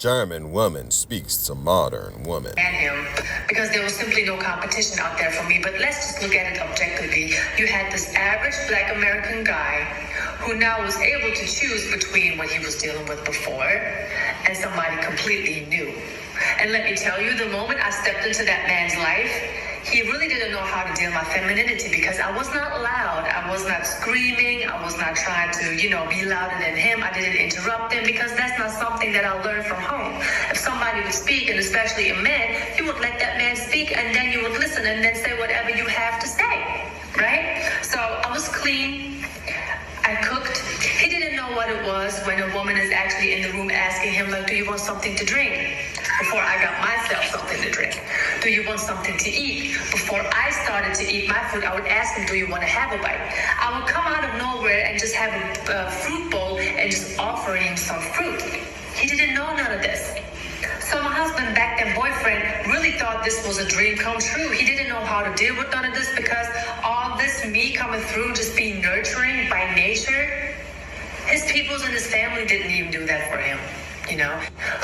German woman speaks to modern woman. And him, because there was simply no competition out there for me. But let's just look at it objectively. You had this average Black American guy who now was able to choose between what he was dealing with before and somebody completely new. And let me tell you, the moment I stepped into that man's life, he really didn't know how to deal with my femininity, because I was not loud. I was not screaming. I was not trying to, be louder than him. I didn't interrupt him, because that's not something that I learned from home. If somebody would speak, and especially a man, you would let that man speak, and then you would listen and then say whatever you have to say, right? So I was clean. I cooked. He didn't know what it was when a woman is actually in the room asking him, like, do you want something to drink? Before I got myself something to drink. Do you want something to eat? Before I started to eat my food, I would ask him, do you want to have a bite? I would come out of nowhere and just have a fruit bowl and just offer him some fruit. He didn't know none of this. So my husband, back then boyfriend, really thought this was a dream come true. He didn't know how to deal with none of this, because all this me coming through, just being nurturing by nature, his peoples and his family didn't even do that for him.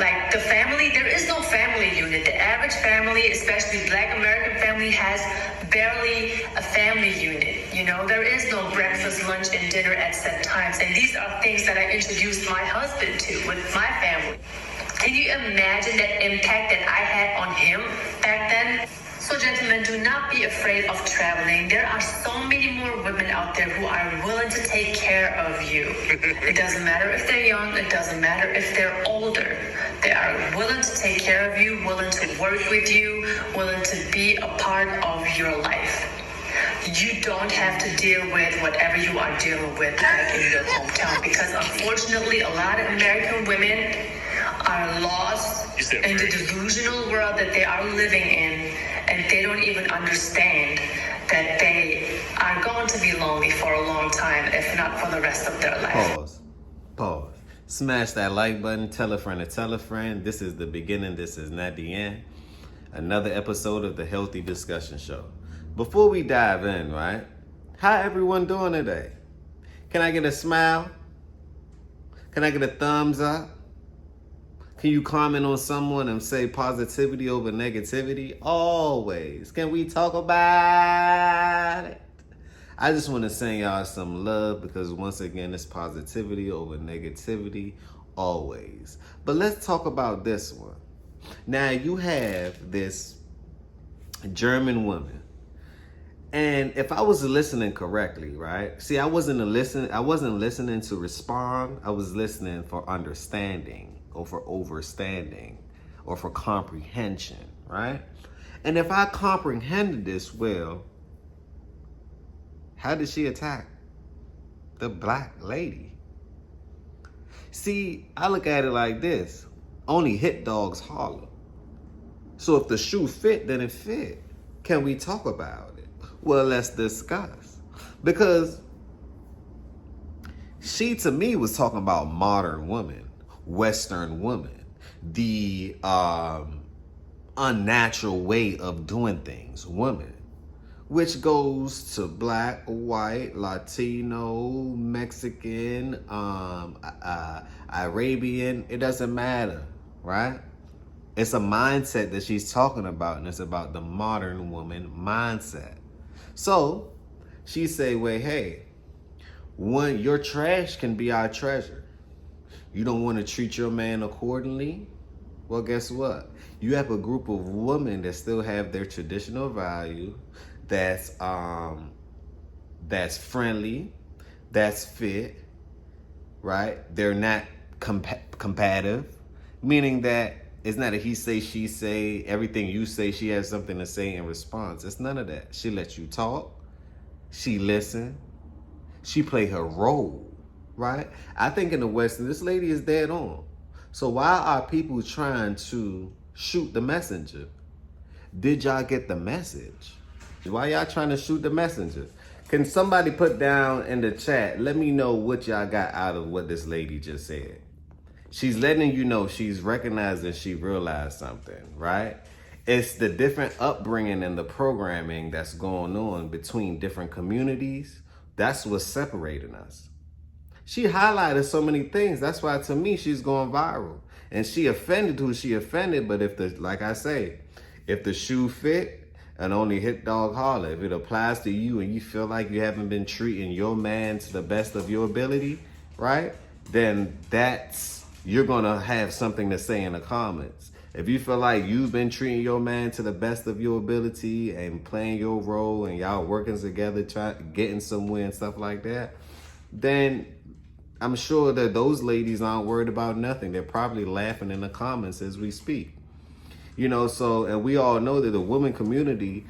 Like the family, there is no family unit. The average family, especially Black American family, has barely a family unit. There is no breakfast, lunch, and dinner at set times. And these are things that I introduced my husband to with my family. Can you imagine that impact that I had on him back then? So gentlemen, do not be afraid of traveling. There are so many more women out there who are willing to take care of you. It doesn't matter if they're young. It doesn't matter if they're older. They are willing to take care of you, willing to work with you, willing to be a part of your life. You don't have to deal with whatever you are dealing with back in your hometown, because unfortunately, a lot of American women are lost in the delusional world that they are living in, and they don't even understand that they are going to be lonely for a long time, if not for the rest of their life. Pause. Smash that like button. Tell a friend to tell a friend. This is the beginning. This is not the end. Another episode of the Healthy Discussion Show. Before we dive in, right? How everyone doing today? Can I get a smile? Can I get a thumbs up? Can you comment on someone and say positivity over negativity? Always. Can we talk about it? I just want to send y'all some love, because once again, it's positivity over negativity, always. But let's talk about this one. Now, you have this German woman. And if I was listening correctly, right? See, I wasn't listening to respond. I was listening for understanding, or for overstanding, or for comprehension, right? And if I comprehended this well, how did she attack the Black lady? See, I look at it like this. Only hit dogs holler. So if the shoe fit, then it fit. Can we talk about it? Well, let's discuss. Because she, to me, was talking about modern women. Western woman, the unnatural way of doing things, woman, which goes to Black, white, Latino, Mexican, Arabian. It doesn't matter, right? It's a mindset that she's talking about, and it's about the modern woman mindset. So she say, well, hey, your trash can be our treasure. You don't want to treat your man accordingly? Well, guess what? You have a group of women that still have their traditional value, that's friendly, that's fit, right? They're not combative, meaning that it's not a he say, she say, everything you say, she has something to say in response. It's none of that. She lets you talk. She listen. She play her role. Right? I think in the West, this lady is dead on. So why are people trying to shoot the messenger? Did y'all get the message? Why y'all trying to shoot the messenger? Can somebody put down in the chat, let me know what y'all got out of what this lady just said. She's letting you know she's recognizing she realized something, right? It's the different upbringing and the programming that's going on between different communities. That's what's separating us. She highlighted so many things. That's why, to me, she's going viral. And she offended who she offended, but like I say, if the shoe fit and only hit dog holler, if it applies to you and you feel like you haven't been treating your man to the best of your ability, right? Then you're gonna have something to say in the comments. If you feel like you've been treating your man to the best of your ability and playing your role and y'all working together, getting somewhere and stuff like that, then I'm sure that those ladies aren't worried about nothing. They're probably laughing in the comments as we speak. And we all know that the women community,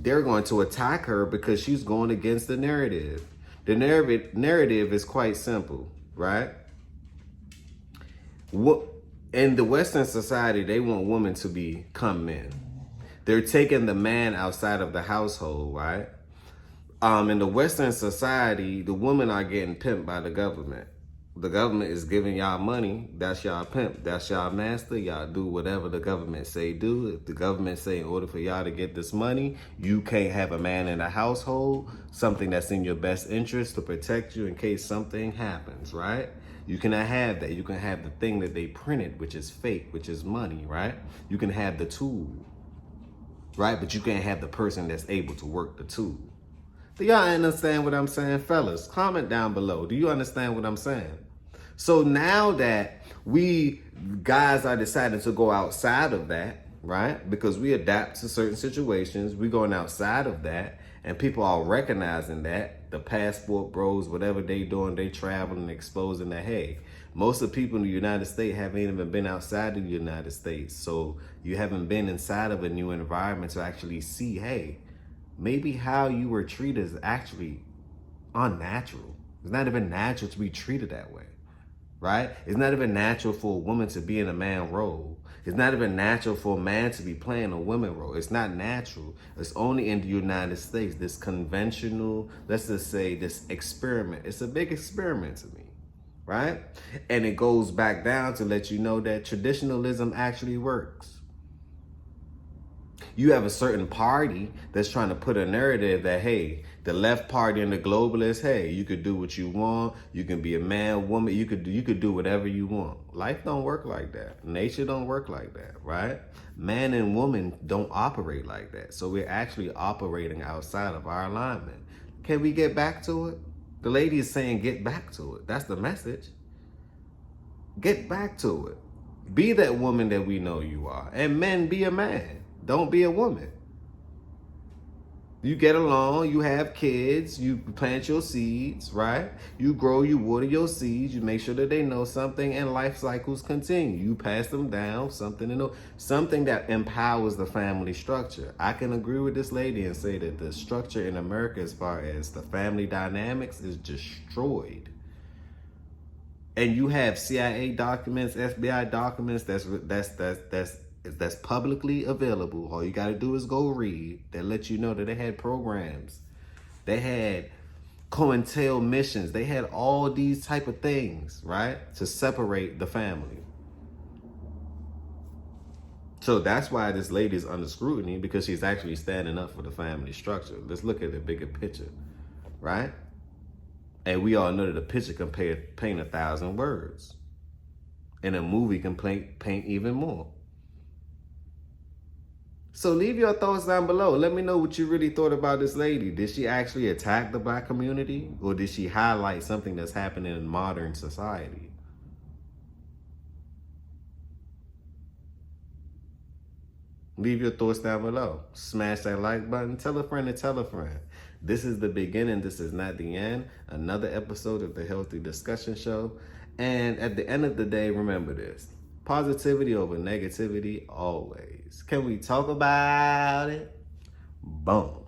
they're going to attack her because she's going against the narrative. The narrative is quite simple, right? In the Western society, they want women to become men. They're taking the man outside of the household, right? In the Western society, the women are getting pimped by the government. The government is giving y'all money. That's y'all pimp. That's y'all master. Y'all do whatever the government say do. If the government say in order for y'all to get this money, you can't have a man in the household, something that's in your best interest to protect you in case something happens, right? You cannot have that. You can have the thing that they printed, which is fake, which is money, right? You can have the tool, right? But you can't have the person that's able to work the tool. Do y'all understand what I'm saying, fellas? Comment down below. Do you understand what I'm saying? So now that we guys are deciding to go outside of that, right? Because we adapt to certain situations, we're going outside of that, and people are recognizing that. The passport bros, whatever they doing, they traveling, exposing that, hey, most of the people in the United States haven't even been outside of the United States. So you haven't been inside of a new environment to actually see, hey, maybe how you were treated is actually unnatural. It's not even natural to be treated that way, right? It's not even natural for a woman to be in a man role. It's not even natural for a man to be playing a woman role. It's not natural. It's only in the United States, this conventional, let's just say this experiment. It's a big experiment to me, right? And it goes back down to let you know that traditionalism actually works. You have a certain party that's trying to put a narrative that, hey, the left party and the globalists, hey, you could do what you want. You can be a man, woman. You could do whatever you want. Life don't work like that. Nature don't work like that, right? Man and woman don't operate like that. So we're actually operating outside of our alignment. Can we get back to it? The lady is saying get back to it. That's the message. Get back to it. Be that woman that we know you are. And men, be a man. Don't be a woman. You get along, you have kids, you plant your seeds, right? You grow, you water your seeds, you make sure that they know something, and life cycles continue. You pass them down, something that empowers the family structure. I can agree with this lady and say that the structure in America as far as the family dynamics is destroyed. And you have CIA documents, FBI documents that's publicly available. All you got to do is go read. They let you know that they had programs. They had COINTEL missions. They had all these type of things, right? To separate the family. So that's why this lady is under scrutiny, because she's actually standing up for the family structure. Let's look at the bigger picture, right? And we all know that a picture can paint 1,000 words. And a movie can paint even more. So leave your thoughts down below. Let me know what you really thought about this lady. Did she actually attack the black community? Or did she highlight something that's happening in modern society? Leave your thoughts down below. Smash that like button. Tell a friend to tell a friend. This is the beginning. This is not the end. Another episode of the Healthy Discussion Show. And at the end of the day, remember this. Positivity over negativity always. Can we talk about it? Boom.